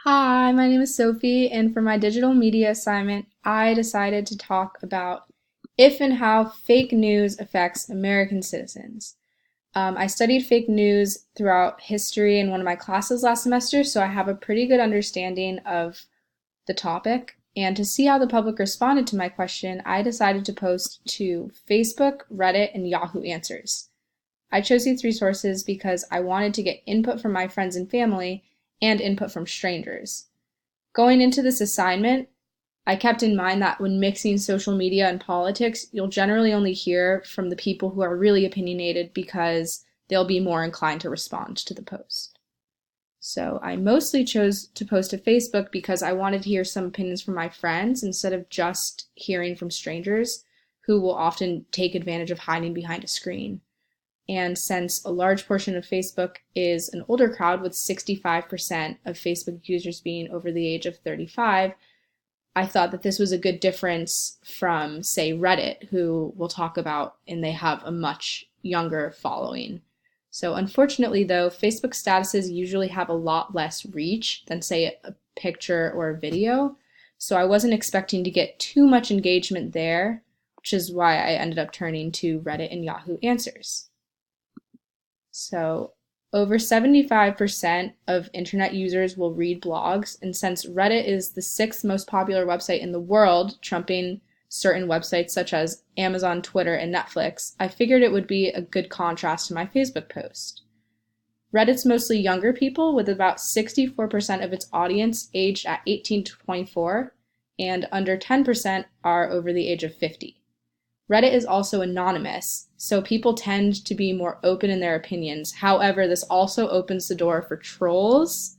Hi, my name is Sophie, and for my digital media assignment, I decided to talk about if and how fake news affects American citizens. I studied fake news throughout history in one of my classes last semester, so I have a pretty good understanding of the topic. And to see how the public responded to my question, I decided to post to Facebook, Reddit, and Yahoo Answers. I chose these three sources because I wanted to get input from my friends and family and input from strangers. Going into this assignment, I kept in mind that when mixing social media and politics, you'll generally only hear from the people who are really opinionated because they'll be more inclined to respond to the post. So I mostly chose to post to Facebook because I wanted to hear some opinions from my friends instead of just hearing from strangers who will often take advantage of hiding behind a screen. And since a large portion of Facebook is an older crowd, with 65% of Facebook users being over the age of 35, I thought that this was a good difference from, say, Reddit, who we'll talk about, and they have a much younger following. So unfortunately, though, Facebook statuses usually have a lot less reach than, say, a picture or a video. So I wasn't expecting to get too much engagement there, which is why I ended up turning to Reddit and Yahoo Answers. So over 75% of internet users will read blogs, and since Reddit is the sixth most popular website in the world, trumping certain websites such as Amazon, Twitter, and Netflix, I figured it would be a good contrast to my Facebook post. Reddit's mostly younger people, with about 64% of its audience aged at 18 to 24, and under 10% are over the age of 50. Reddit is also anonymous, so people tend to be more open in their opinions. However, this also opens the door for trolls,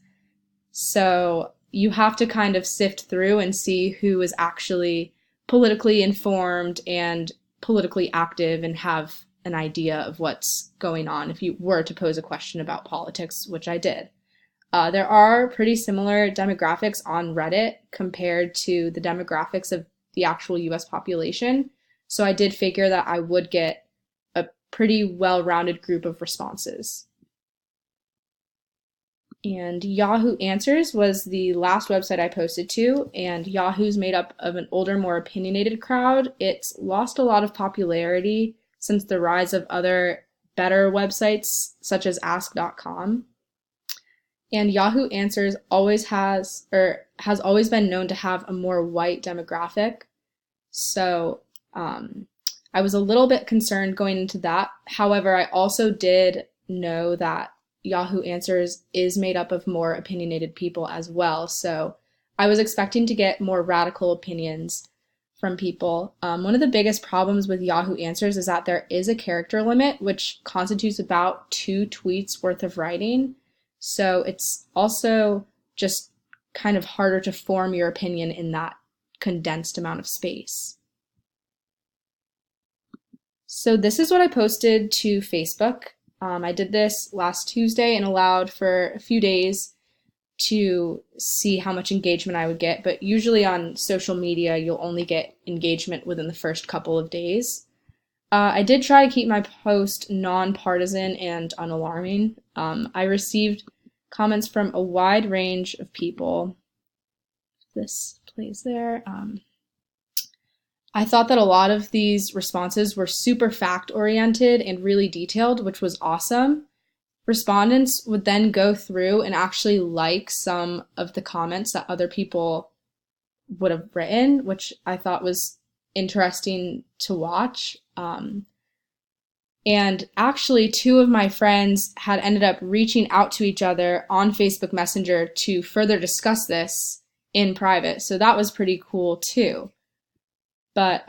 so you have to kind of sift through and see who is actually politically informed and politically active and have an idea of what's going on if you were to pose a question about politics, which I did. There are pretty similar demographics on Reddit compared to the demographics of the actual US population. So I did figure that I would get a pretty well-rounded group of responses. And Yahoo Answers was the last website I posted to, and Yahoo's made up of an older, more opinionated crowd. It's lost a lot of popularity since the rise of other better websites such as ask.com. And Yahoo Answers has always been known to have a more white demographic. So I was a little bit concerned going into that. However, I also did know that Yahoo Answers is made up of more opinionated people as well. So I was expecting to get more radical opinions from people. One of the biggest problems with Yahoo Answers is that there is a character limit, which constitutes about 2 tweets worth of writing. So it's also just kind of harder to form your opinion in that condensed amount of space. So this is what I posted to Facebook. I did this last Tuesday and allowed for a few days to see how much engagement I would get, but usually on social media, you'll only get engagement within the first couple of days. I did try to keep my post nonpartisan and unalarming. I received comments from a wide range of people. This plays there. I thought that a lot of these responses were super fact-oriented and really detailed, which was awesome. Respondents would then go through and actually like some of the comments that other people would have written, which I thought was interesting to watch. And actually, 2 of my friends had ended up reaching out to each other on Facebook Messenger to further discuss this in private, so that was pretty cool too. But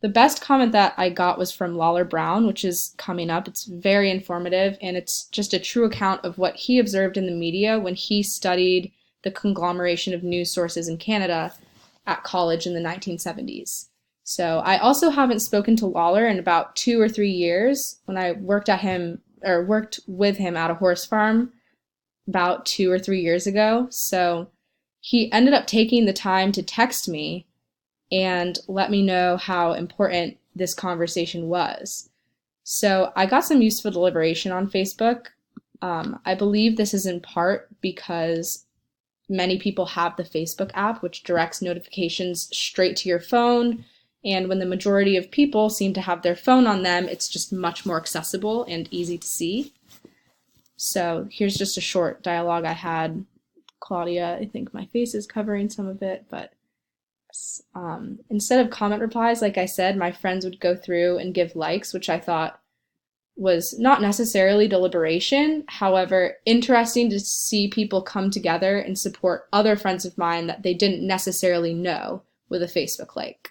the best comment that I got was from Lawler Brown, which is coming up. It's very informative, and it's just a true account of what he observed in the media when he studied the conglomeration of news sources in Canada at college in the 1970s. So I also haven't spoken to Lawler in about 2 or 3 years. When I worked with him at a horse farm about 2 or 3 years ago. So he ended up taking the time to text me and let me know how important this conversation was. So I got some useful deliberation on Facebook. I believe this is in part because many people have the Facebook app, which directs notifications straight to your phone. And when the majority of people seem to have their phone on them, it's just much more accessible and easy to see. So here's just a short dialogue I had. Claudia, I think my face is covering some of it, but instead of comment replies, like I said, my friends would go through and give likes, which I thought was not necessarily deliberation. However, interesting to see people come together and support other friends of mine that they didn't necessarily know with a Facebook like.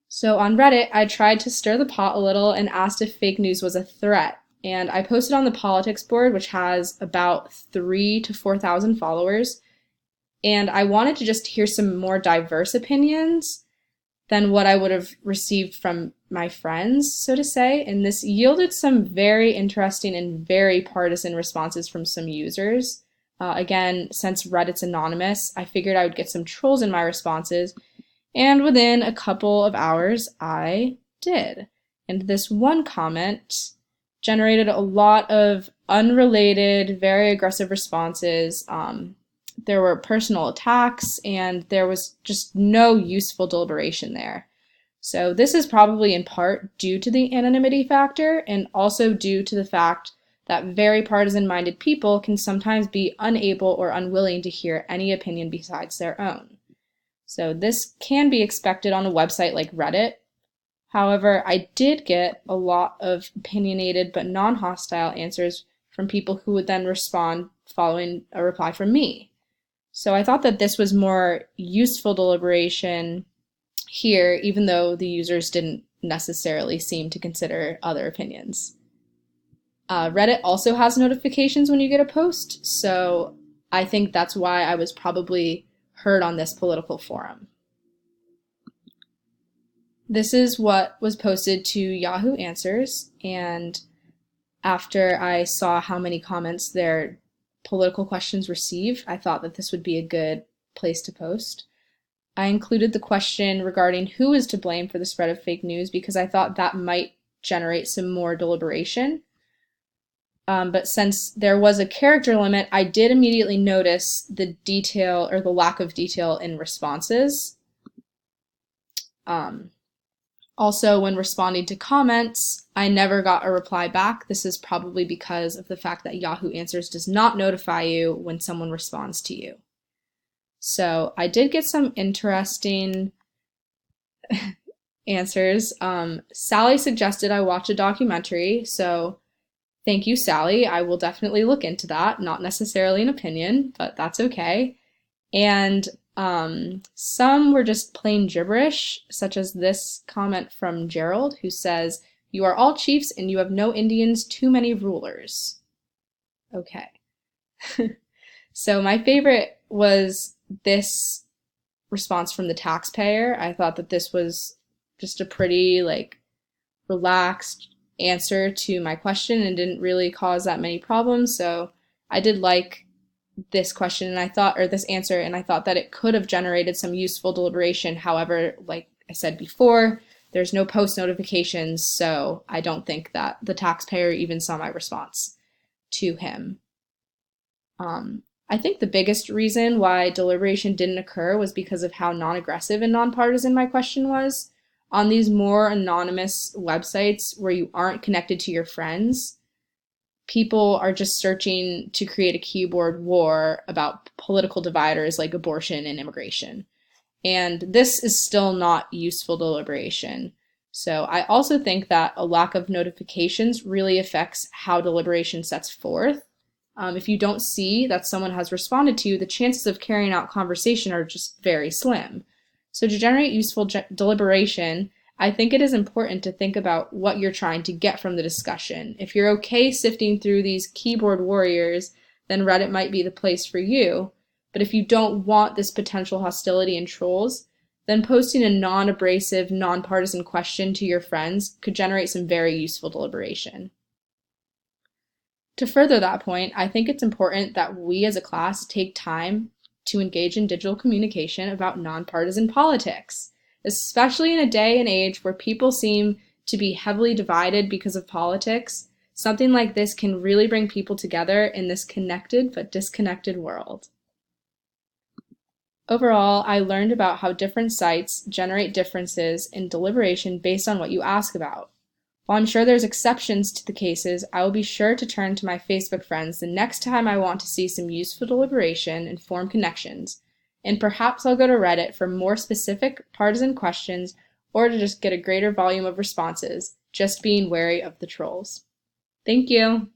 So on Reddit, I tried to stir the pot a little and asked if fake news was a threat. And I posted on the politics board, which has about 3,000 to 4,000 followers. And I wanted to just hear some more diverse opinions than what I would have received from my friends, so to say. And this yielded some very interesting and very partisan responses from some users. Again, since Reddit's anonymous, I figured I would get some trolls in my responses. And within a couple of hours, I did. And this one comment generated a lot of unrelated, very aggressive responses. There were personal attacks, and there was just no useful deliberation there. So this is probably in part due to the anonymity factor, and also due to the fact that very partisan-minded people can sometimes be unable or unwilling to hear any opinion besides their own. So this can be expected on a website like Reddit. However, I did get a lot of opinionated but non-hostile answers from people who would then respond following a reply from me. So I thought that this was more useful deliberation here, even though the users didn't necessarily seem to consider other opinions. Reddit also has notifications when you get a post, so I think that's why I was probably heard on this political forum. This is what was posted to Yahoo Answers, and after I saw how many comments their political questions receive, I thought that this would be a good place to post. I included the question regarding who is to blame for the spread of fake news because I thought that might generate some more deliberation. But since there was a character limit, I did immediately notice the detail or the lack of detail in responses. Also, when responding to comments, I never got a reply back. This is probably because of the fact that Yahoo Answers does not notify you when someone responds to you. So I did get some interesting answers. Sally suggested I watch a documentary, so thank you, Sally. I will definitely look into that. Not necessarily an opinion, but that's okay. And some were just plain gibberish, such as this comment from Gerald, who says, "You are all chiefs and you have no Indians, too many rulers." Okay. So my favorite was this response from the taxpayer. I thought that this was just a pretty relaxed answer to my question and didn't really cause that many problems. So I did like this question and this answer, and I thought that it could have generated some useful deliberation. However, like I said before, there's no post notifications, so I don't think that the taxpayer even saw my response to him. I think the biggest reason why deliberation didn't occur was because of how non-aggressive and nonpartisan my question was. On these more anonymous websites where you aren't connected to your friends, people are just searching to create a keyboard war about political dividers like abortion and immigration. And this is still not useful deliberation. So I also think that a lack of notifications really affects how deliberation sets forth. If you don't see that someone has responded to you, the chances of carrying out conversation are just very slim. So to generate useful deliberation, I think it is important to think about what you're trying to get from the discussion. If you're okay sifting through these keyboard warriors, then Reddit might be the place for you. But if you don't want this potential hostility and trolls, then posting a non-abrasive, non-partisan question to your friends could generate some very useful deliberation. To further that point, I think it's important that we as a class take time to engage in digital communication about nonpartisan politics, especially in a day and age where people seem to be heavily divided because of politics. Something like this can really bring people together in this connected but disconnected world. Overall, I learned about how different sites generate differences in deliberation based on what you ask about. While I'm sure there's exceptions to the cases, I will be sure to turn to my Facebook friends the next time I want to see some useful deliberation and form connections, and perhaps I'll go to Reddit for more specific partisan questions or to just get a greater volume of responses, just being wary of the trolls. Thank you!